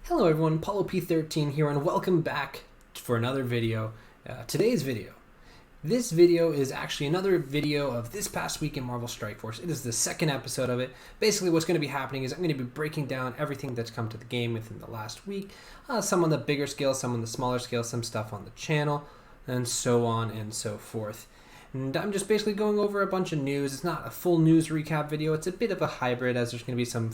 Hello everyone, Paulo P13 here and welcome back for another video. Today's video. This video is actually another video of this past week in Marvel Strike Force. It is the second episode of it. Basically what's going to be happening is I'm going to be breaking down everything that's come to the game within the last week. Some on the bigger scale, some on the smaller scale, some stuff on the channel, and so on and so forth. And I'm just basically going over a bunch of news. It's not a full news recap video. It's a bit of a hybrid as there's going to be some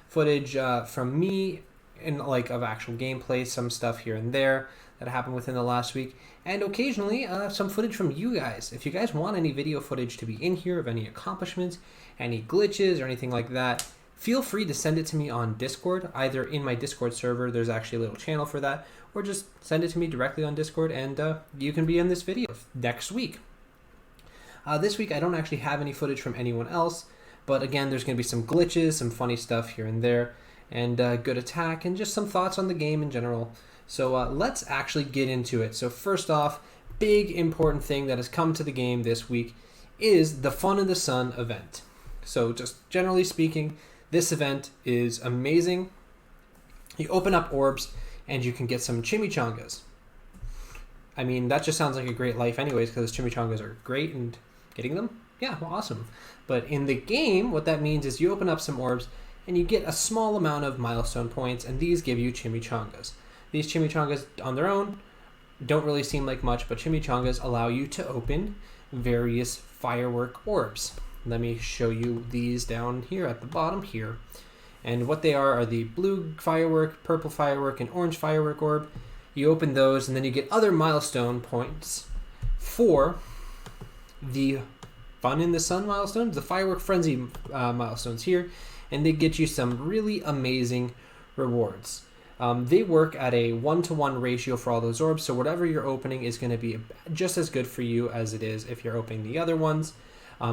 footage from me and of actual gameplay, some stuff here and there that happened within the last week, and occasionally some footage from you guys. If you guys want any video footage to be in here of any accomplishments, any glitches or anything like that, feel free to send it to me on Discord, either in my Discord server, there's actually a little channel for that, or just send it to me directly on Discord and you can be in this video next week. This week I don't actually have any footage from anyone else, but again there's going to be some glitches, some funny stuff here and there, and good attack, and just some thoughts on the game in general. So let's actually get into it. So first off, big important thing that has come to the game this week is the Fun in the Sun event. So just generally speaking, this event is amazing. You open up orbs and you can get some chimichangas. I mean, that just sounds like a great life anyways, because chimichangas are great and getting them, yeah, well, awesome. But in the game, what that means is you open up some orbs and you get a small amount of milestone points, and these give you chimichangas. These chimichangas on their own don't really seem like much, but chimichangas allow you to open various firework orbs. Let me show you these down here at the bottom here. And what they are the blue firework, purple firework, and orange firework orb. You open those and then you get other milestone points for the Fun in the Sun milestones, the Firework Frenzy milestones here, and they get you some really amazing rewards. They work at a 1-to-1 ratio for all those orbs, so whatever you're opening is going to be just as good for you as it is if you're opening the other ones.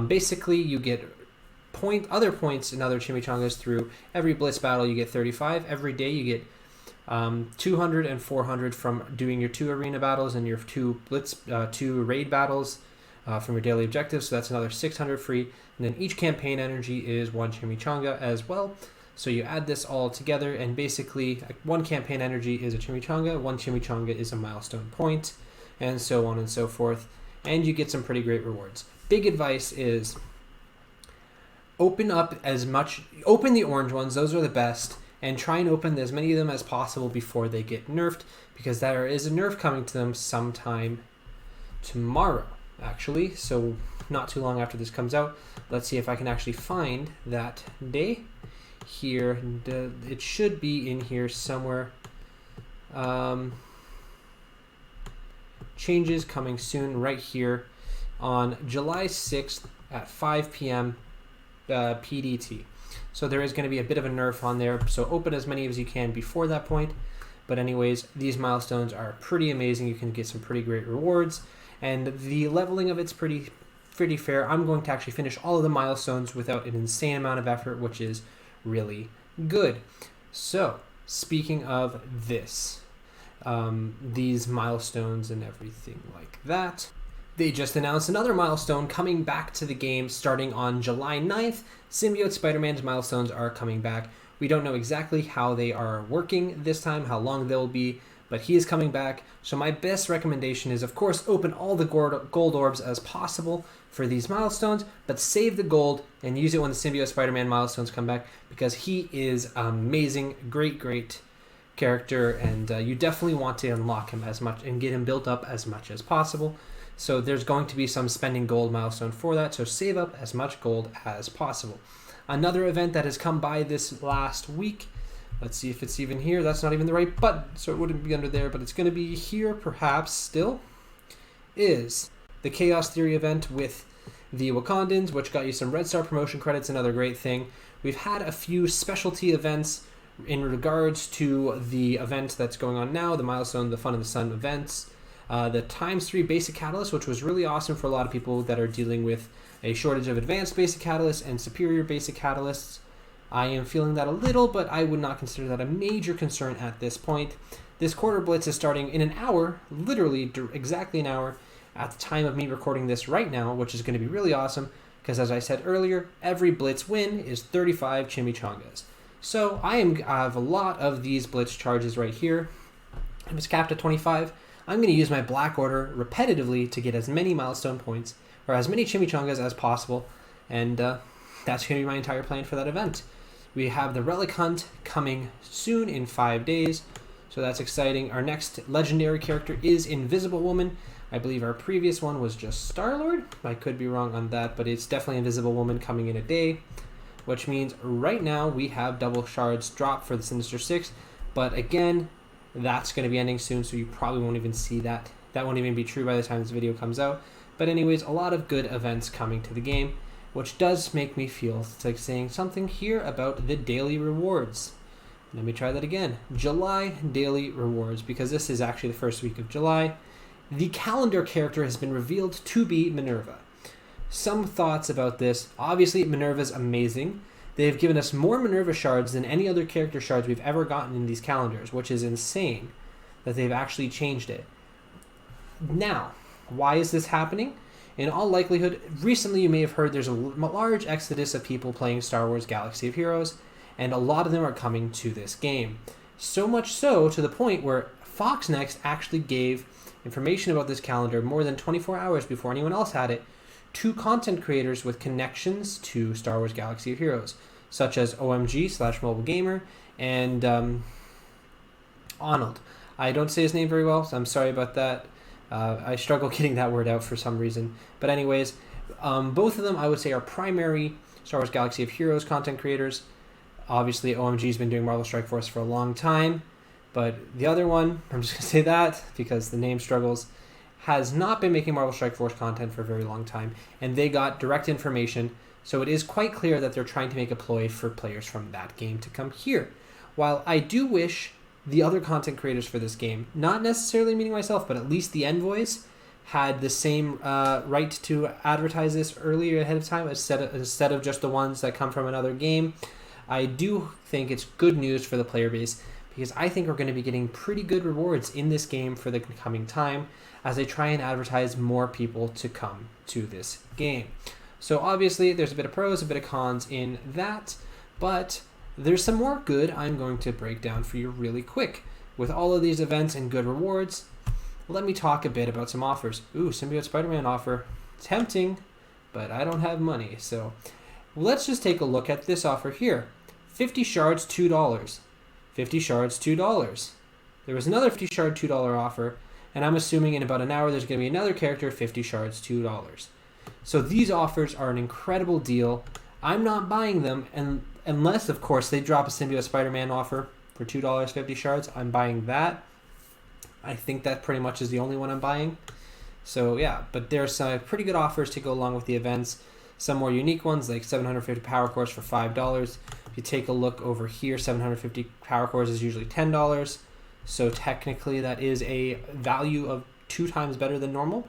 Basically, you get other points and other chimichangas through every blitz battle. You get 35. Every day you get 200 and 400 from doing your 2 arena battles and your 2 raid battles from your daily objectives. So that's another 600 free. And then each campaign energy is 1 chimichanga as well. So you add this all together, and basically 1 campaign energy is a chimichanga, 1 chimichanga is a milestone point, and so on and so forth. And you get some pretty great rewards. Big advice is open the orange ones, those are the best, and try and open as many of them as possible before they get nerfed, because there is a nerf coming to them sometime tomorrow, actually, so not too long after this comes out. Let's see if I can actually find that day here. It should be in here somewhere. Changes coming soon right here on July 6th at 5 p.m. PDT. So there is going to be a bit of a nerf on there, so open as many as you can before that point. But anyways, these milestones are pretty amazing. You can get some pretty great rewards, and the leveling of it's pretty fair. I'm going to actually finish all of the milestones without an insane amount of effort, which is really good. So speaking of this, these milestones and everything like that, they just announced another milestone coming back to the game starting on July 9th. Symbiote Spider-Man's milestones are coming back. We don't know exactly how they are working this time, how long they'll be, but he is coming back. So my best recommendation is, of course, open all the gold orbs as possible for these milestones, but save the gold and use it when the Symbiote Spider-Man milestones come back, because he is amazing, great character, and you definitely want to unlock him as much and get him built up as much as possible. So there's going to be some spending gold milestone for that, so save up as much gold as possible. Another event that has come by this last week, let's see if it's even here. That's not even the right button, so it wouldn't be under there, but it's going to be here perhaps still, is the Chaos Theory event with the Wakandans, which got you some Red Star promotion credits, another great thing. We've had a few specialty events in regards to the event that's going on now, the milestone, the Fun in the Sun events. The ×3 basic catalyst, which was really awesome for a lot of people that are dealing with a shortage of advanced basic catalysts and superior basic catalysts. I am feeling that a little, but I would not consider that a major concern at this point. This quarter blitz is starting in an hour, literally exactly an hour, at the time of me recording this right now, which is going to be really awesome, because as I said earlier, every blitz win is 35 chimichangas. So I have a lot of these blitz charges right here. If it's capped at 25, I'm going to use my black order repetitively to get as many milestone points or as many chimichangas as possible, and that's going to be my entire plan for that event. We have the relic hunt coming soon in 5 days, so that's exciting. Our next legendary character is Invisible Woman. I believe our previous one was just Star-Lord. I could be wrong on that, but it's definitely Invisible Woman coming in a day, which means right now we have double shards drop for the Sinister Six, but again, that's going to be ending soon, so you probably won't even see that. That won't even be true by the time this video comes out. But anyways, a lot of good events coming to the game, which does make me feel like saying something here about the daily rewards. Let me try that again. July daily rewards, because this is actually the first week of July. The calendar character has been revealed to be Minerva. Some thoughts about this. Obviously, Minerva's amazing. They've given us more Minerva shards than any other character shards we've ever gotten in these calendars, which is insane that they've actually changed it. Now, why is this happening? In all likelihood, recently you may have heard there's a large exodus of people playing Star Wars Galaxy of Heroes, and a lot of them are coming to this game. So much so to the point where Fox Next actually gave information about this calendar more than 24 hours before anyone else had it to content creators with connections to Star Wars Galaxy of Heroes, such as OMG/Mobile Gamer and Arnold. I don't say his name very well, so I'm sorry about that. I struggle getting that word out for some reason. But anyways, both of them I would say are primary Star Wars Galaxy of Heroes content creators. Obviously, OMG's been doing Marvel Strike Force for a long time, but the other one, I'm just going to say that because the name struggles, has not been making Marvel Strike Force content for a very long time, and they got direct information, so it is quite clear that they're trying to make a ploy for players from that game to come here. While I do wish the other content creators for this game, not necessarily meaning myself, but at least the envoys, had the same right to advertise this earlier ahead of time instead of just the ones that come from another game. I do think it's good news for the player base, because I think we're going to be getting pretty good rewards in this game for the coming time as they try and advertise more people to come to this game. So obviously there's a bit of pros, a bit of cons in that, but there's some more good I'm going to break down for you really quick. With all of these events and good rewards, let me talk a bit about some offers. Ooh, Symbiote Spider-Man offer. Tempting, but I don't have money, so let's just take a look at this offer here. 50 shards, $2. 50 shards, $2. There was another 50 shard $2 offer, and I'm assuming in about an hour there's going to be another character, 50 shards, $2. So these offers are an incredible deal. I'm not buying them, and unless, of course, they drop a Symbiote Spider-Man offer for $2, 50 shards. I'm buying that. I think that pretty much is the only one I'm buying. So yeah, but there's some pretty good offers to go along with the events. Some more unique ones like 750 power cores for $5. If you take a look over here, 750 power cores is usually $10. So technically that is a value of 2 times better than normal,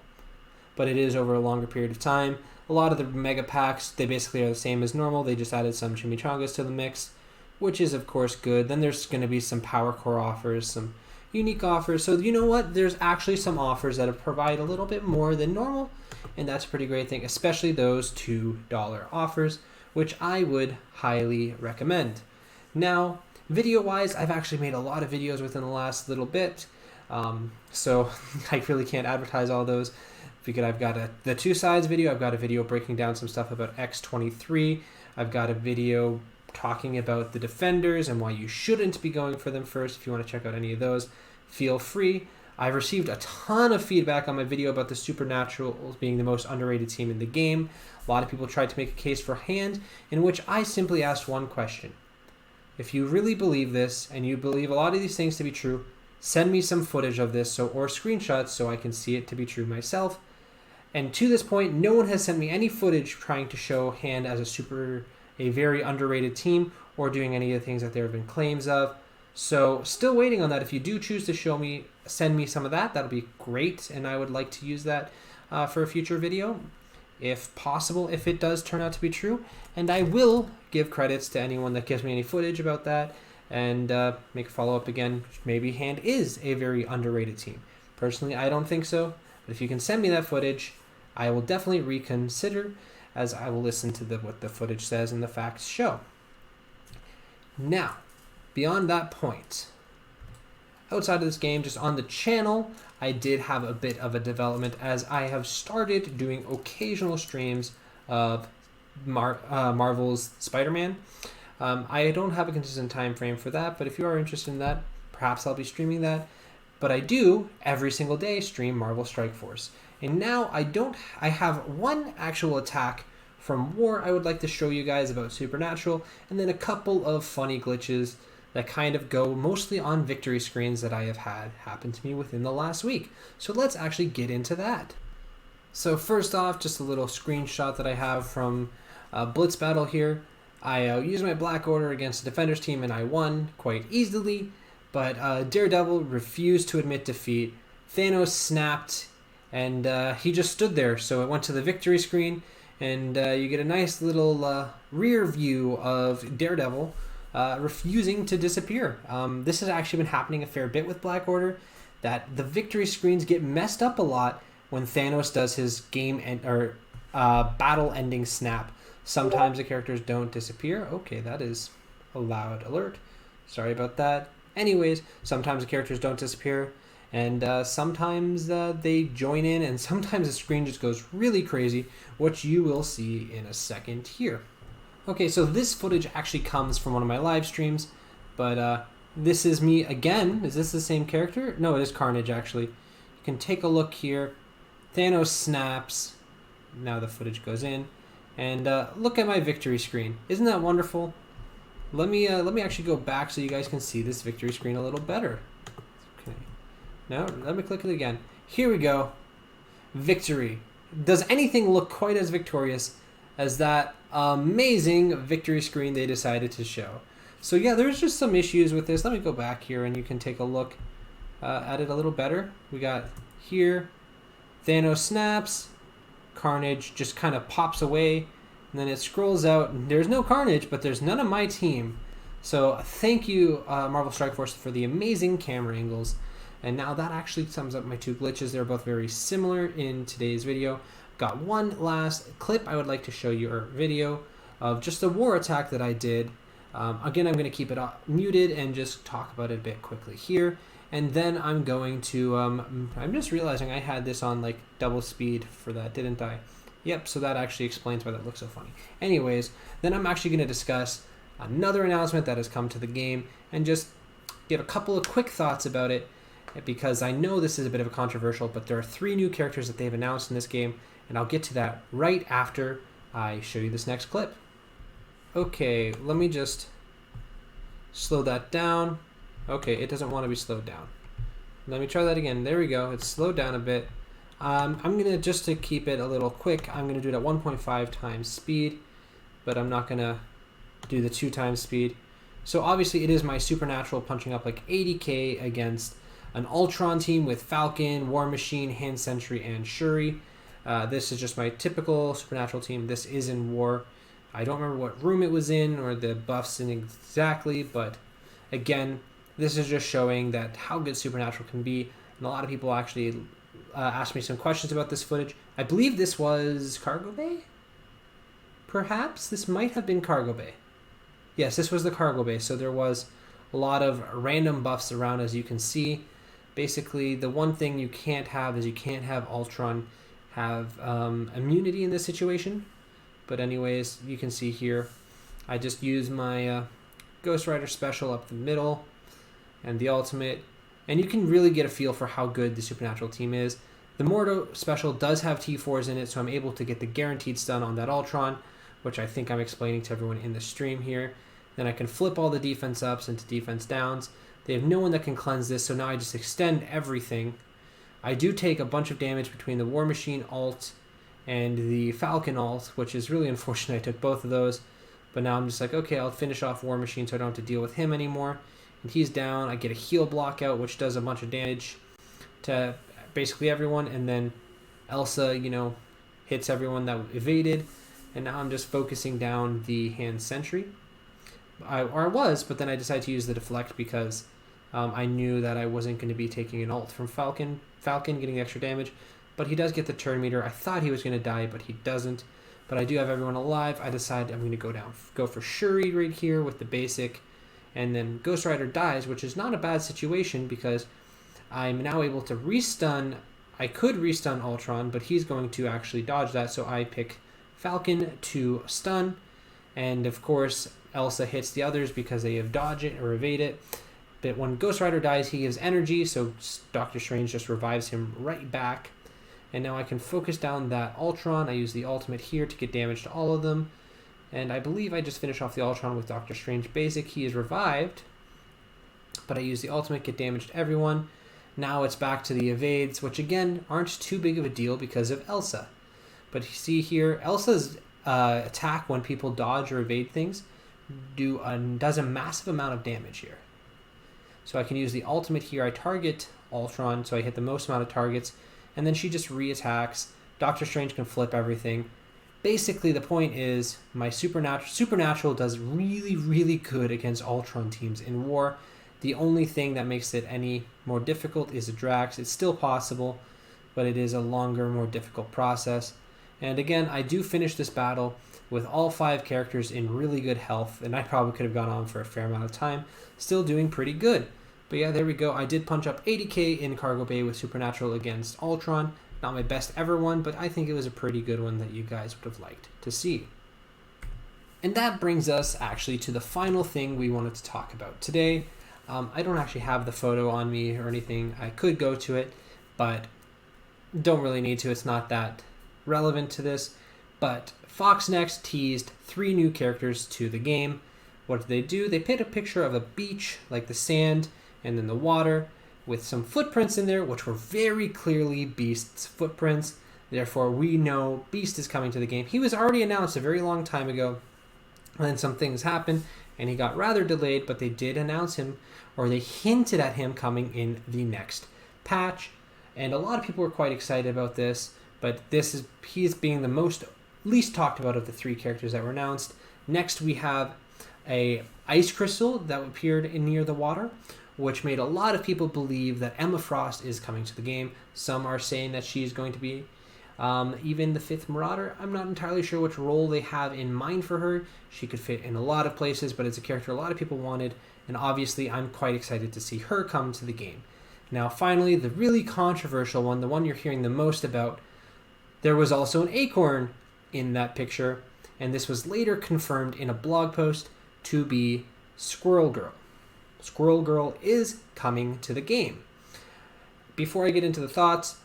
but it is over a longer period of time. A lot of the mega packs, they basically are the same as normal. They just added some chimichangas to the mix, which is of course good. Then there's going to be some power core offers, some unique offers. So you know what? There's actually some offers that provide a little bit more than normal, and that's a pretty great thing, especially those $2 offers, which I would highly recommend. Now, video-wise, I've actually made a lot of videos within the last little bit, so I really can't advertise all those because I've got the two sides video. I've got a video breaking down some stuff about X-23. I've got a video talking about the Defenders and why you shouldn't be going for them first. If you want to check out any of those, feel free. I've received a ton of feedback on my video about the Supernaturals being the most underrated team in the game. A lot of people tried to make a case for Hand, in which I simply asked one question. If you really believe this, and you believe a lot of these things to be true, send me some footage of this or screenshots so I can see it to be true myself. And to this point, no one has sent me any footage trying to show Hand as a very underrated team or doing any of the things that there have been claims of. So still waiting on that. If you do choose to send me some of that, that'll be great, and I would like to use that for a future video, if possible, if it does turn out to be true. And I will give credits to anyone that gives me any footage about that and make a follow-up again. Maybe Hand is a very underrated team. Personally, I don't think so, but if you can send me that footage, I will definitely reconsider, as I will listen to what the footage says and the facts show. Now, beyond that point, outside of this game, just on the channel, I did have a bit of a development as I have started doing occasional streams of Marvel's Spider-Man. I don't have a consistent time frame for that, but if you are interested in that, perhaps I'll be streaming that. But I do every single day stream Marvel Strike Force. And now I have one actual attack from War I would like to show you guys about Supernatural, and then a couple of funny glitches that kind of go mostly on victory screens that I have had happen to me within the last week. So let's actually get into that. So first off, just a little screenshot that I have from Blitz battle here. I used my Black Order against the Defenders team and I won quite easily, but Daredevil refused to admit defeat. Thanos snapped and he just stood there. So it went to the victory screen and you get a nice little rear view of Daredevil refusing to disappear. This has actually been happening a fair bit with Black Order, that the victory screens get messed up a lot when Thanos does his battle-ending snap. Sometimes the characters don't disappear. Okay, that is a loud alert. Sorry about that. Anyways, sometimes the characters don't disappear, and sometimes they join in, and sometimes the screen just goes really crazy, which you will see in a second here. Okay, so this footage actually comes from one of my live streams, but this is me again. Is this the same character? No, it is Carnage, actually. You can take a look here. Thanos snaps. Now the footage goes in. And look at my victory screen. Isn't that wonderful? Let me actually go back so you guys can see this victory screen a little better. Okay. Now, let me click it again. Here we go. Victory. Does anything look quite as victorious as that amazing victory screen they decided to show? So yeah, there's just some issues with this. Let me go back here and you can take a look at it a little better. We got here, Thanos snaps, Carnage just kind of pops away, and then it scrolls out and there's no Carnage, but there's none of my team. So thank you, Marvel Strike Force, for the amazing camera angles. And now that actually sums up my two glitches. They're both very similar in today's video. Got one last clip I would like to show you, or video, of just a war attack that I did. Again, I'm going to keep it muted and just talk about it a bit quickly here. And then I'm going to, I'm just realizing I had this on like double speed for that, didn't I? Yep, so that actually explains why that looks so funny. Anyways, then I'm actually going to discuss another announcement that has come to the game and just give a couple of quick thoughts about it, because I know this is a bit of a controversial, but there are 3 new characters that they've announced in this game, and I'll get to that right after I show you this next clip. Okay, let me just slow that down. Okay, it doesn't want to be slowed down. Let me try that again. There we go. It's slowed down a bit. I'm going to, just to keep it a little quick, I'm going to do it at 1.5 times speed, but I'm not going to do the 2 times speed. So obviously it is my Supernatural punching up like 80k against an Ultron team with Falcon, War Machine, Hand Sentry, and Shuri. This is just my typical Supernatural team. This is in War. I don't remember what room it was in or the buffs in exactly, but again, this is just showing that how good Supernatural can be. And a lot of people actually asked me some questions about this footage. I believe this was Cargo Bay? Perhaps? This might have been Cargo Bay. Yes, this was the Cargo Bay. So there was a lot of random buffs around, as you can see. Basically, the one thing you can't have is you can't have Ultron have immunity in this situation. But anyways, you can see here, I just used my Ghost Rider special up the middle and the ultimate. And you can really get a feel for how good the Supernatural team is. The Mordo special does have T4s in it, so I'm able to get the guaranteed stun on that Ultron, which I think I'm explaining to everyone in the stream here. Then I can flip all the defense ups into defense downs. They have no one that can cleanse this, so now I just extend everything. I do take a bunch of damage between the War Machine ult and the Falcon ult, which is really unfortunate. I took both of those, but now I'm just like, okay, I'll finish off War Machine so I don't have to deal with him anymore. And he's down. I get a heal block out, which does a bunch of damage to basically everyone, and then Elsa, hits everyone that evaded, and now I'm just focusing down the Hand Sentry. I was, but then I decided to use the deflect because I knew that I wasn't going to be taking an ult from Falcon getting the extra damage, but he does get the turn meter. I thought he was going to die, but he doesn't. But I do have everyone alive. I decided I'm going to go for Shuri right here with the basic. and then Ghost Rider dies, which is not a bad situation because I'm now able to restun. I could restun Ultron, but he's going to actually dodge that, so I pick Falcon to stun, and of course Elsa hits the others because they have dodge it or evade it. But when Ghost Rider dies, he gives energy, so Doctor Strange just revives him right back. And now I can focus down that Ultron. I use the ultimate here to get damage to all of them. And I believe I just finish off the Ultron with Doctor Strange Basic. He is revived, but I use the ultimate, get damage to everyone. Now it's back to the evades, which again aren't too big of a deal because of Elsa. But you see here, Elsa's attack when people dodge or evade things does a massive amount of damage here. So I can use the ultimate here. I target Ultron, so I hit the most amount of targets, and then she just re-attacks. Doctor Strange can flip everything. Basically, the point is my Supernatural does really, really good against Ultron teams in war. The only thing that makes it any more difficult is a Drax. It's still possible, but it is a longer, more difficult process. And again, I do finish this battle with all 5 characters in really good health, and I probably could have gone on for a fair amount of time, still doing pretty good. But yeah, there we go. I did punch up 80k in Cargo Bay with Supernatural against Ultron. Not my best ever one, but I think it was a pretty good one that you guys would have liked to see. And that brings us actually to the final thing we wanted to talk about today. I don't actually have the photo on me or anything. I could go to it, but don't really need to. It's not that relevant to this. But Fox Next teased 3 new characters to the game. What did they do? They put a picture of a beach, like the sand, and then the water, with some footprints in there, which were very clearly Beast's footprints. Therefore, we know Beast is coming to the game. He was already announced a very long time ago, and then some things happened, and he got rather delayed, but they did announce him, or they hinted at him coming in the next patch. And a lot of people were quite excited about this, but he's being the least talked about of the 3 characters that were announced. Next, we have a ice crystal that appeared near the water, which made a lot of people believe that Emma Frost is coming to the game. Some are saying that she's going to be even the 5th Marauder. I'm not entirely sure which role they have in mind for her. She could fit in a lot of places, but it's a character a lot of people wanted, and obviously I'm quite excited to see her come to the game. Now finally, the really controversial one, the one you're hearing the most about, there was also an acorn in that picture, and this was later confirmed in a blog post to be Squirrel Girl. Squirrel Girl is coming to the game. Before I get into the thoughts,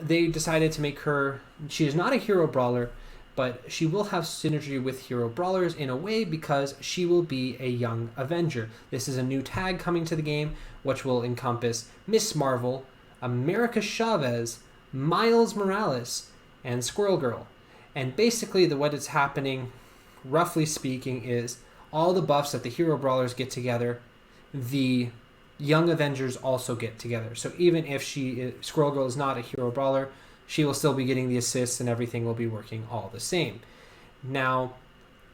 they decided to make her, she is not a hero brawler, but she will have synergy with hero brawlers in a way because she will be a young Avenger. This is a new tag coming to the game, which will encompass Miss Marvel, America Chavez, Miles Morales, and Squirrel Girl. And basically what is happening, roughly speaking, is all the buffs that the hero brawlers get together, the young Avengers also get together. So even if Squirrel Girl is not a hero brawler, she will still be getting the assists and everything will be working all the same. Now,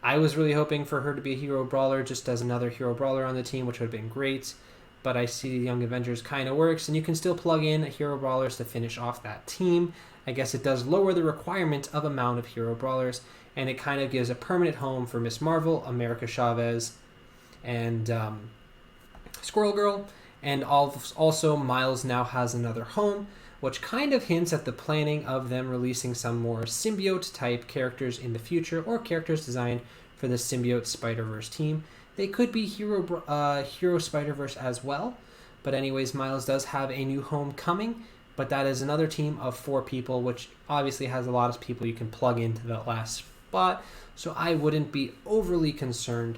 I was really hoping for her to be a hero brawler just as another hero brawler on the team, which would have been great. But I see the Young Avengers kind of works, and you can still plug in hero brawlers to finish off that team. I guess it does lower the requirement of amount of hero brawlers, and it kind of gives a permanent home for Miss Marvel, America Chavez, and Squirrel Girl. And also Miles now has another home, which kind of hints at the planning of them releasing some more symbiote type characters in the future, or characters designed for the symbiote Spider-Verse team. They could be Hero Spider-Verse as well, but anyways, Miles does have a new home coming, but that is another team of 4 people, which obviously has a lot of people you can plug into that last spot, so I wouldn't be overly concerned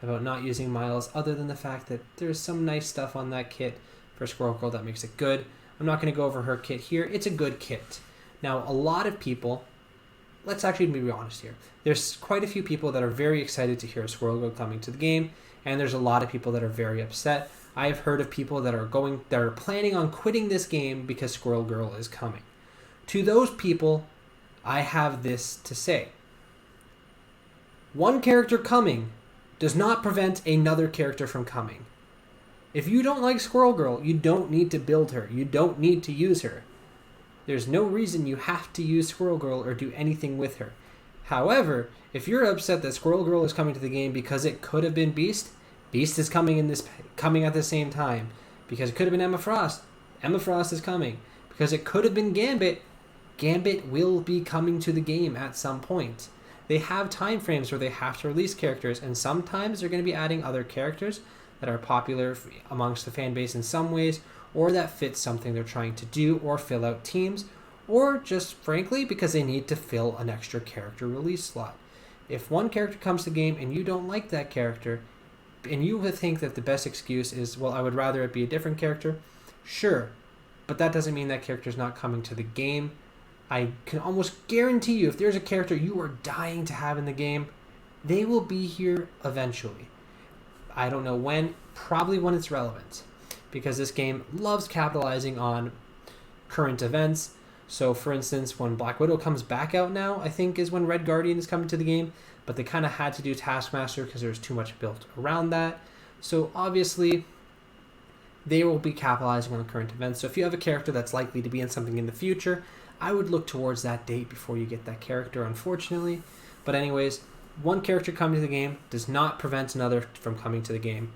about not using Miles, other than the fact that there's some nice stuff on that kit for Squirrel Girl that makes it good. I'm not going to go over her kit here. It's a good kit. Now, a lot of people, let's actually be honest here. There's quite a few people that are very excited to hear Squirrel Girl coming to the game, and there's a lot of people that are very upset. I've heard of people that are planning on quitting this game because Squirrel Girl is coming. To those people, I have this to say. One character coming does not prevent another character from coming. If you don't like Squirrel Girl, you don't need to build her. You don't need to use her. There's no reason you have to use Squirrel Girl or do anything with her. However, if you're upset that Squirrel Girl is coming to the game because it could have been Beast, Beast is coming at the same time, because it could have been Emma Frost. Emma Frost is coming because it could have been Gambit. Gambit will be coming to the game at some point. They have time frames where they have to release characters, and sometimes they're going to be adding other characters that are popular amongst the fan base in some ways, or that fit something they're trying to do, or fill out teams, or just frankly because they need to fill an extra character release slot. If one character comes to the game and you don't like that character, and you would think that the best excuse is, well, I would rather it be a different character, sure, but that doesn't mean that character is not coming to the game. I can almost guarantee you, if there's a character you are dying to have in the game, they will be here eventually. I don't know when, probably when it's relevant, because this game loves capitalizing on current events. So for instance, when Black Widow comes back out now, I think is when Red Guardian is coming to the game, but they kind of had to do Taskmaster because there's too much built around that. So obviously, they will be capitalizing on current events. So if you have a character that's likely to be in something in the future, I would look towards that date before you get that character, unfortunately. But anyways, one character coming to the game does not prevent another from coming to the game.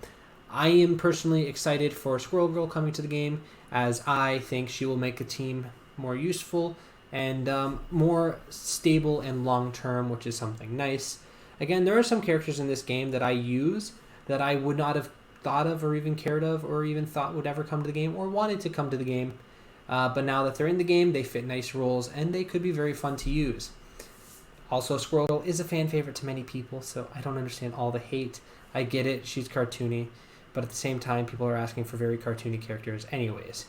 I am personally excited for Squirrel Girl coming to the game, as I think she will make a team more useful and more stable and long-term, which is something nice. Again, there are some characters in this game that I use that I would not have thought of or even cared of or even thought would ever come to the game or wanted to come to the game. But now that they're in the game, they fit nice roles and they could be very fun to use. Also, Squirrel Girl is a fan favorite to many people, so I don't understand all the hate. I get it, she's cartoony, but at the same time, people are asking for very cartoony characters anyways.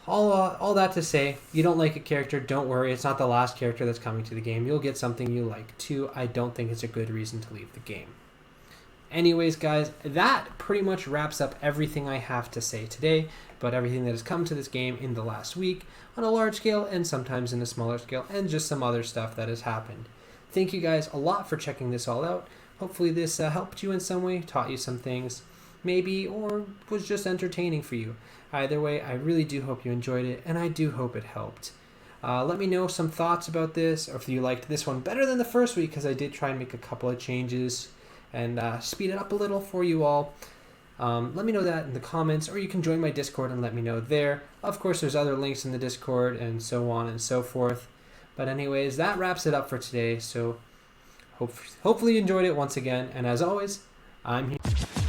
All that to say, you don't like a character, don't worry, it's not the last character that's coming to the game. You'll get something you like too. I don't think it's a good reason to leave the game. Anyways, guys, that pretty much wraps up everything I have to say today about everything that has come to this game in the last week on a large scale and sometimes in a smaller scale, and just some other stuff that has happened. Thank you guys a lot for checking this all out. Hopefully this helped you in some way, taught you some things, maybe, or was just entertaining for you. Either way, I really do hope you enjoyed it, and I do hope it helped. Let me know some thoughts about this, or if you liked this one better than the first week, because I did try and make a couple of changes and speed it up a little for you all. Let me know that in the comments, or you can join my Discord and let me know there. Of course, there's other links in the Discord and so on and so forth. But anyways, that wraps it up for today. So hopefully you enjoyed it once again. And as always, I'm here.